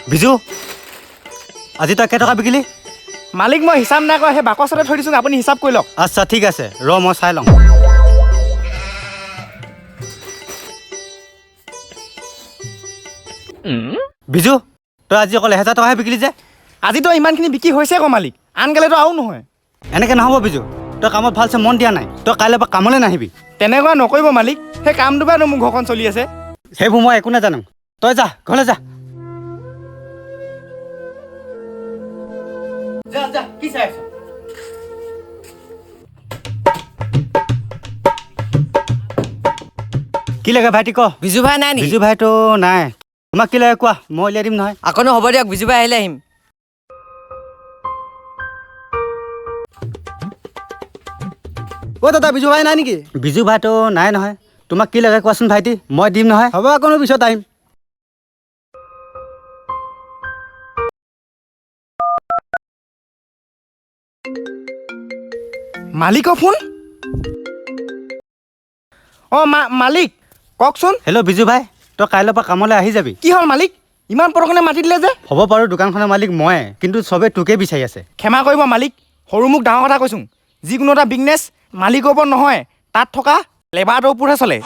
বিজু আজি তই কেইটকা বিকিলি? মালিক মই হিচাপ নাই কৰা, সেই বাকচতে থৈ দিছোঁ, আপুনি হিচাপ কৰি লওক। আচ্ছা ঠিক আছে, ৰ মই চাই লওঁ। বিজু তই আজি অকল 1000 টকাহে বিকিলি যে? আজিতো ইমানখিনি বিক্ৰী হৈছে আকৌ মালিক, আনকালেতো আৰু নহয়। এনেকৈ নহ'ব বিজু, তই কামত ভালছে মন দিয়া নাই। তই কাইলৈ পৰা কামলৈ নাহিবি। তেনেকুৱা নকৰিব মালিক, সেই কামটোৰ পৰাতো মোৰ ঘৰখন চলি আছে। সেইবোৰ মই একো নাজানো, তই যা ঘৰলৈ যা। কি চাই আছ? কি লাগে ভাইটি ক? বিজু ভাই নাই নেকি? বিজু ভাইটো নাই। তোমাক কি লাগে কোৱা, মই উলিয়াই দিম নহয়। আকৌ হ'ব দিয়ক, বিজু ভাই আহিলে আহিম। দাদা বিজু ভাই নাই নেকি? বিজু ভাইটো নাই নহয়। তোমাক কি লাগে কোৱাচোন ভাইটি, মই দিম নহয়। হ'ব আকৌ পিছত আহিম। মালিকৰ ফোন? অঁ মালিক কওকচোন। হেল্ল' বিজু ভাই, তই কাইলৈৰ পৰা কামলৈ আহি যাবি। কি হ'ল মালিক, ইমান পটকনে মাতি দিলে যে? হ'ব বাৰু দোকানখনৰ মালিক ময়ে, কিন্তু চবেই তোকে বিচাৰি আছে। ক্ষমা কৰিব মালিক, সৰু মোক ডাঙৰ কথা কৈছোঁ। যিকোনো এটা বিজনেছ মালিকৰ ওপৰত নহয়, তাত থকা লেবাৰটোৰ ওপৰতহে চলে।